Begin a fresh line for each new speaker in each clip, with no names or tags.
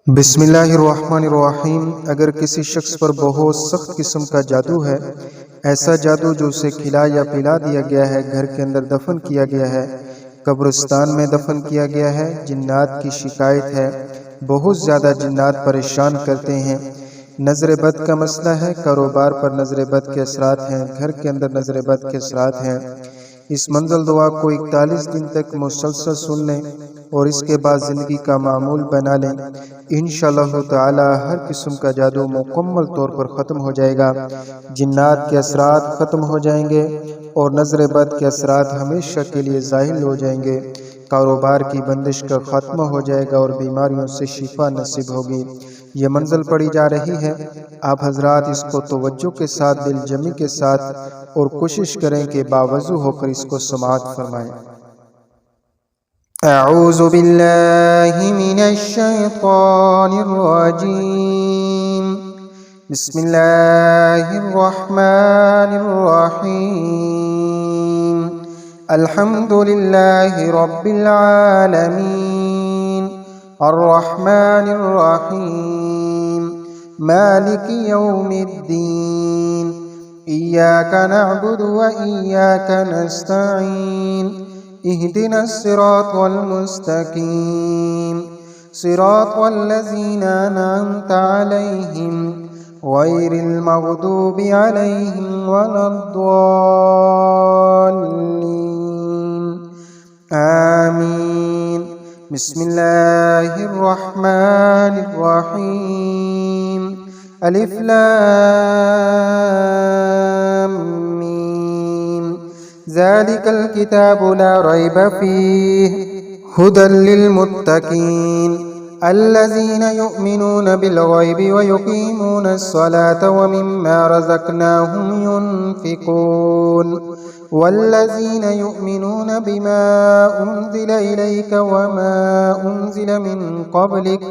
बिस्मिल्लाहिर्रहमानिर्रहीम। अगर किसी शख्स पर बहुत सख्त किस्म का जादू है, ऐसा जादू जो उसे खिला या पिला दिया गया है, घर के अंदर दफन किया गया है, कब्रिस्तान में दफन किया गया है, जिन्नात की शिकायत है, बहुत ज़्यादा जिन्नात परेशान करते हैं, नज़र बद का मसला है, कारोबार पर नज़र बद के असरात हैं, घर के अंदर नज़र बद के असरात हैं, इस मंज़ल दुआ को 41 दिन तक मुसलसल सुन लें और इसके बाद ज़िंदगी का मामूल बना लें। इंशाअल्लाह ताला हर किस्म का जादू मुकम्मल तौर पर ख़त्म हो जाएगा, जिन्नात के असरात ख़त्म हो जाएंगे और नज़र बद के असरात हमेशा के लिए ज़ाहिल हो जाएंगे। कारोबार की बंदिश का ख़त्म हो जाएगा और बीमारियों से शिफा नसीब होगी। ये मंजिल पड़ी जा रही है, आप हजरात इसको तवज्जो के साथ, दिल जमी के साथ और कोशिश करें कि बावजू होकर इसको समाअत फरमाएं। अऊज़ु बिल्लाहि मिनश शैतानिर रजीम। बिस्मिल्लाहिर रहमानिर रहीम। अल्हम्दुलिल्लाहि रब्बिल आलमीन, अर्रहमानिर रहीम, मालिकि यौमिद्दीन, इय्याका नअबुदु व इय्याका नस्तईन, इहदिनस सिरातल मुस्तकीम, सिरातल लज़ीना अनअमता अलैहिम गैरिल मग़दूबि अलैहिम वलद्दाल्लीन, आमीन। बिस्मिल्लाहिर्रहमानिर्रहीम। अलिफ लाम मीम। ज़ालिकल किताबु ला रैब फ़ीहि हुदल लिलमुत्तक़ीन अल्लज़ीना युमिनूना बिल गैबि व युक़ीमूनस सलाता व मिम्मा रज़क़नाहुम युनफ़िक़ून वल्लज़ीना युमिनूना बिमा उन्ज़िला इलैका व मा उन्ज़िला मिन क़ब्लिक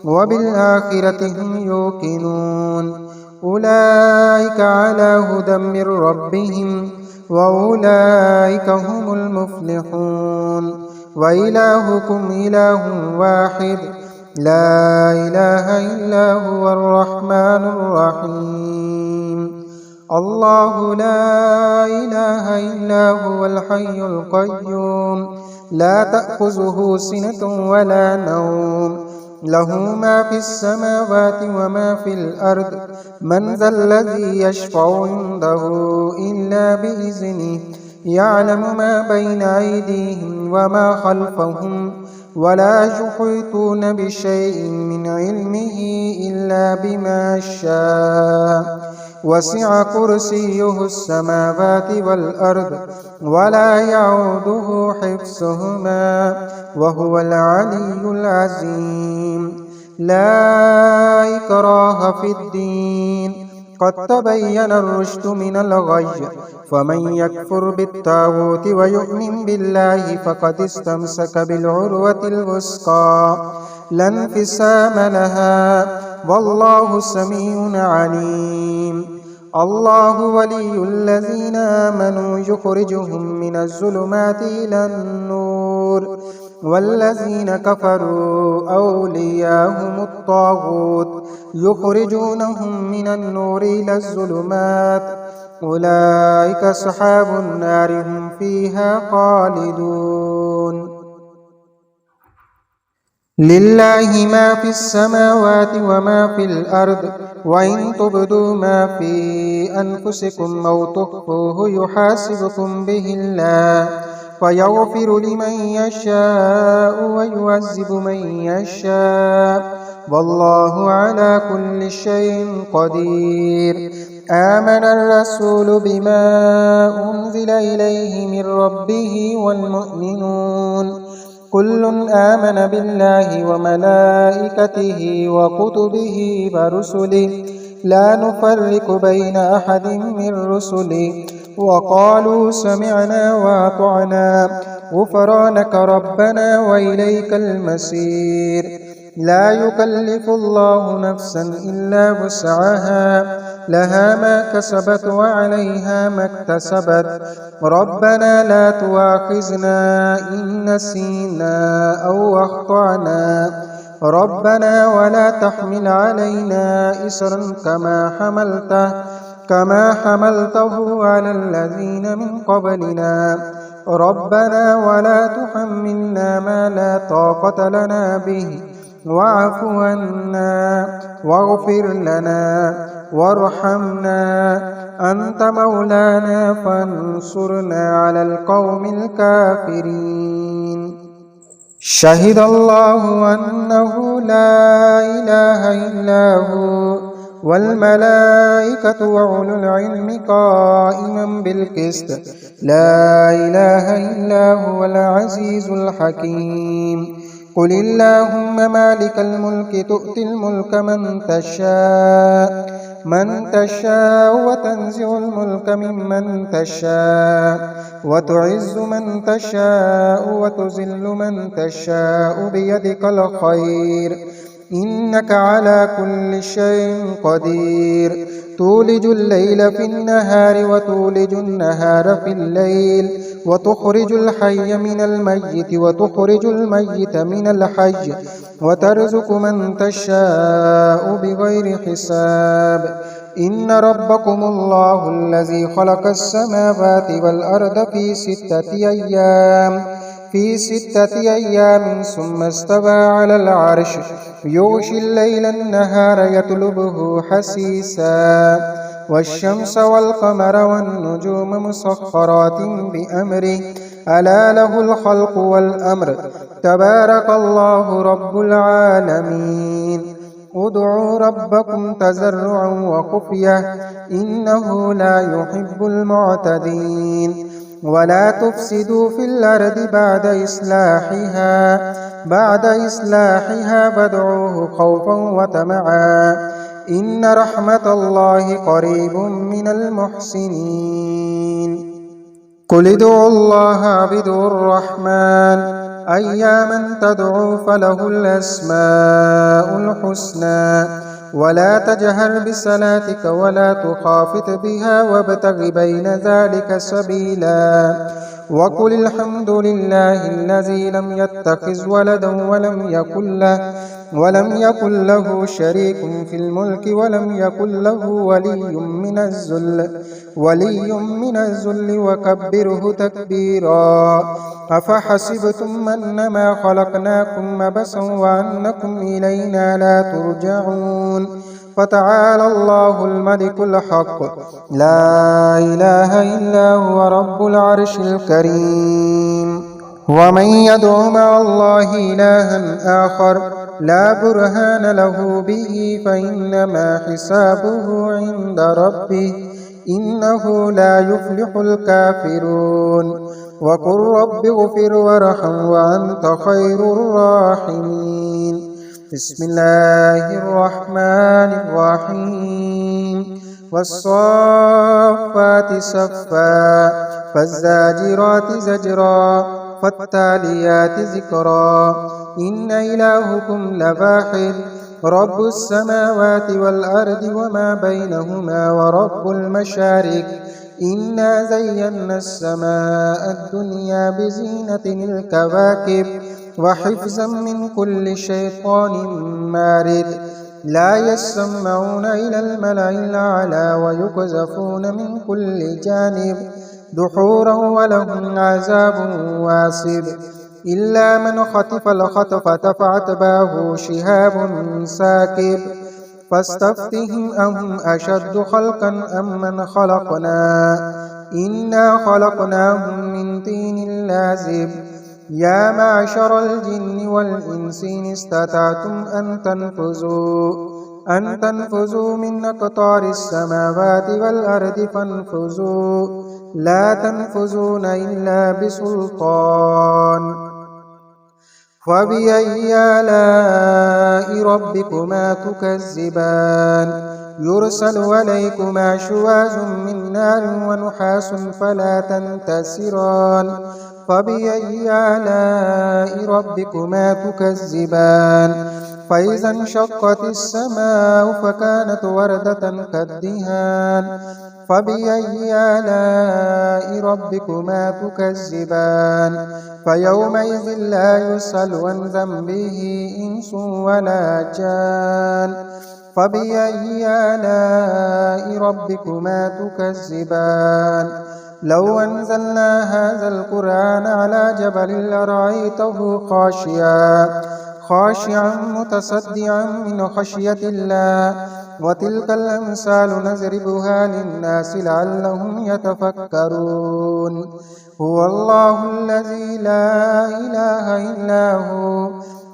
व बिल आखिरति हुम युक़िनून उलाइका अला हुदम मिर रब्बिहिम व उलाइका हुमुल मुफ़्लिहून व इलाहुकुम इलाहुन वाहिद ला इलाहा इल्ला हुवर रहमानुर रहीम। अल्लाहु ला इलाहा इल्ला हुवल हय्युल क़य्यूम ला तअख़ुज़ुहु सिनतुन वला नौम लहू मा फ़िस समावाति व मा फ़िल अर्द मन ज़ल्लज़ी यशफ़अु इंदहु इल्ला बिइज़्निहि यअलमु मा बैना अयदीहिम व मा ख़ल्फ़हुम वला युहीतून बिशैइन मिन इल्मिहि इल्ला बिमा शाअ वसिअ कुर्सियुहुस समावाति वल अर्द वला यऊदुहु हिफ्ज़ुहुमा व हुवल अलिय्युल अज़ीम। ला इक्राहा फ़िद्दीन क़द तबय्यनर रुश्दु मिनल ग़य्य फ़मन यकफ़ुर बित्ताग़ूति व यु'मिन बिल्लाहि फ़क़द इस्तमसक बिलउर्वतिल वुस्क़ा ला इंफ़िसाम लहा वल्लाहु समीउन अलीम। अल्लाहु वलियुल्लज़ीना आमनू युख़रिजुहुम मिनज़्ज़ुलुमाति इलन-नूर वल्लज़ीना कफ़रू औलियाहुमुत ताग़ूत युख़रिजूनहुम मिनन-नूरि इलज़्ज़ुलुमात उलाइका अस्हाबुन नारि हुम फ़ीहा ख़ालिदून। लिल्लाहि मा फ़िस समावाति व मा फ़िल अर्द व इन तुब्दू मा फ़ी अनफ़ुसिकुम औ तुख़्फ़ूहु युहासिबकुम बिहिल्लाह फ़यग़फ़िरु लिमन यशाअ व युअज़्ज़िबु मन यशाअ वल्लाहु अला कुल्लि शैइन क़दीर। आमनर रसूलु बिमा उन्ज़िला इलैहि मिर रब्बिहि वल मुअ्मिनून कुल्लुन आमन बिल्लाहि व मलाइकतिहि व कुतुबिहि व रुसुलिहि ला नुफ़र्रिक़ु बैन अहदिम मिर रुसुलिहि व क़ालू समिअना व अतअना ग़ुफ़रानक रब्बना व इलैकल मसीर। ला युकल्लिफ़ुल्लाहु नफ़्सन इल्ला वुस्अहा लहा मा कसबत व अलैहा मक्तसबत रब्बना ला तुआख़िज़ना इन नसीना औ अख़्तअना ربنا ولا تحمل علينا إصرا كما حملته على الذين من قبلنا ربنا ولا تحملنا ما لا طاقة لنا به واعف عنا واغفر لنا وارحمنا أنت مولانا فانصرنا على القوم الكافرين. شهد الله أنه لا إله إلا هو والملائكة وأولو العلم قائما بالقسط لا إله إلا هو العزيز الحكيم. قل اللهم مالك الملك تؤتي الملك من تشاء وتنزع الملك ممن تشاء وتعز من تشاء وتذل من تشاء بيدك الخير إنك على كل شيء قدير. تولج الليل في النهار وتولج النهار في الليل وتخرج الحي من الميت وتخرج الميت من الحي وترزق من تشاء بغير حساب. إن ربكم الله الذي خلق السماوات والأرض في 6 أيام ثم استوى على العرش يغشي الليل النهار يطلبه حثيثا والشمس والقمر والنجوم مسخرات بأمره ألا له الخلق والأمر تبارك الله رب العالمين. ادعوا ربكم تضرعا وخفية إنه لا يحب المعتدين. ولا تفسدوا في الأرض بعد إصلاحها فادعوه خوفا وطمعا إن رحمة الله قريب من المحسنين. قل ادعوا الله وادعوا الرحمن أياما تدعوا فله الأسماء الحسنى ولا تجهر بصلاتك ولا تخافت بها وابتغ بين ذلك سبيلا. وقل الحمد لله الذي لم يتخذ ولدا ولم يكن له شريك في الملك ولم يكن له ولي من الذل وكبره تكبيرا. أفحسبتم أنما خلقناكم عبثا وأنكم إلينا لا ترجعون فتعالى الله الملك الحق لا إله إلا هو رب العرش الكريم. ومن يدع مع الله إلها آخر لا برهان له به فإنما حسابه عند ربه إنه لا يفلح الكافرون. وقل رب اغفر وارحم وأنت خير الراحمين. بسم الله الرحمن الرحيم. والصافات صفا فالزاجرات زجرا فالتاليات ذكرا إن إلهكم لواحد رب السماوات والأرض وما بينهما ورب المشارق إنا زينا السماء الدنيا بزينة الكواكب وحفظا من كل شيطان مارد لا يسمعون إلى الملأ الأعلى ويقذفون من كل جانب دحورا ولهم عذاب واصب إلا من خطف الخطفة فأتبعه شهاب ساكب فاستفتهم أهم أشد خلقا أم من خلقنا إنا خلقناهم من طين لازب. يا معشر الجن والإنس إن استطعتم أن تنفذوا من أقطار السماوات والأرض فانفذوا لا تنفذون إلا بسلطان. فبأي آلاء ربكما تكذبان يرسل عليكما شواظ من نار ونحاس فلا تنتصران. فبأي آلاء ربكما تكذبان فإذا انشقت السماء فكانت وردة كالدهان فبأي آلاء ربكما تكذبان فيومئذ لا يسأل عن ذنبه إنس ولا جان فبأي آلاء ربكما تكذبان لو أنزلنا هذا القرآن على جبل لرأيته خاشعا متصدعا من خشية الله وتلك الأمثال نضربها للناس لعلهم يتفكرون هو الله الذي لا إله إلا هو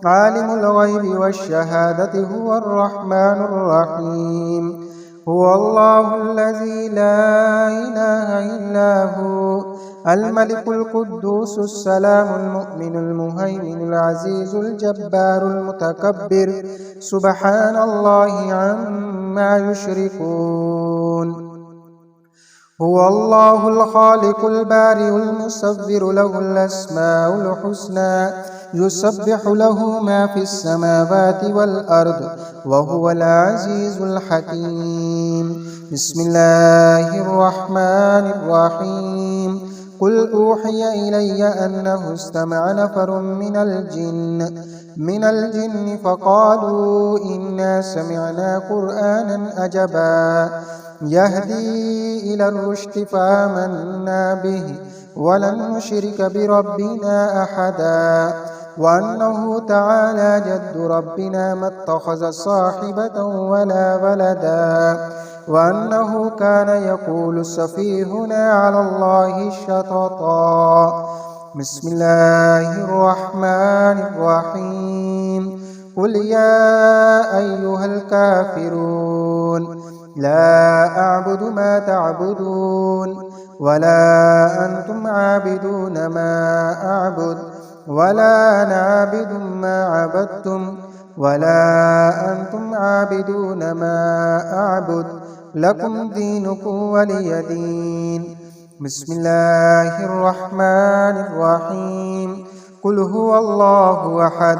عالم الغيب والشهادة هو الرحمن الرحيم هو الله الذي لا إله إلا هو الملك القدوس السلام المؤمن المهيمن العزيز الجبار المتكبر سبحان الله عما يشركون هو الله الخالق البارئ المصور له الأسماء الحسنى يسبح له ما في السماوات والأرض وهو العزيز الحكيم بسم الله الرحمن الرحيم قل أوحي إلي أنه استمع نفر من الجن فقالوا إنا سمعنا قرآنا عجبا يهدي إلى الرشد فآمنا به ولن نشرك بربنا أحدا وأنه تعالى جد ربنا ما اتخذ صاحبة ولا ولدا وأنه كان يقول سفيهنا على الله شططا بسم الله الرحمن الرحيم قل يا أيها الكافرون لا أعبد ما تعبدون ولا أنتم عابدون ما أعبد ولا أنا عابد ما عبدتم ولا أنتم عابدون ما أعبد لكم دينكم ولي دين بسم الله الرحمن الرحيم قل هو الله أحد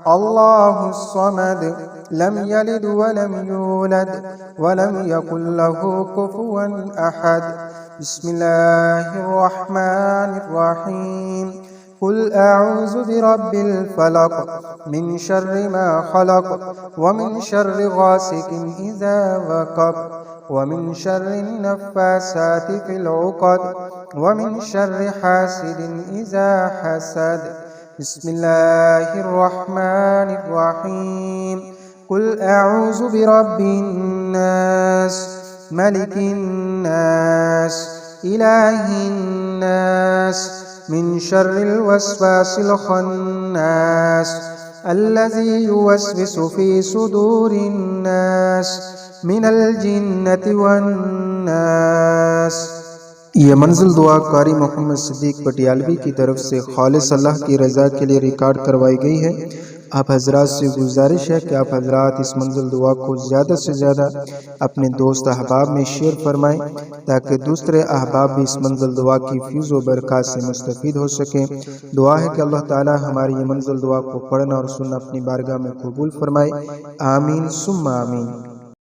الله الصمد لم يلد ولم يولد ولم يكن له كفوا أحد بسم الله الرحمن الرحيم قل أعوذ برب الفلق من شر ما خلق ومن شر غاسق إذا وقب ومن شر النفاسات في العقد ومن شر حاسد إذا حسد بسم الله الرحمن الرحيم قل أعوذ برب الناس ملك الناس إله الناس من شر الوسواس الخناس الذي يوسوس في صدور الناس من الجنة والناस। ये मंजिल दुआ कारी मोहम्मद सिद्दीक पटियालवी की तरफ से खालिस अल्लाह की रज़ा के लिए रिकॉर्ड करवाई गई है। आप हजरात से गुजारिश है कि आप हजरात इस मंजिल दुआ को ज़्यादा से ज़्यादा अपने दोस्त अहबाब में शेयर फरमाएं ताकि दूसरे अहबाब भी इस मंजिल दुआ की फ़ैज़ व बरक़ात से मुस्तफ़ीद हो सकें। दुआ है कि अल्लाह ताला हमारी ये मंजिल दुआ को पढ़ना और सुनना अपनी बारगाह में कबूल फरमाए। आमीन सुम्मा आमीन।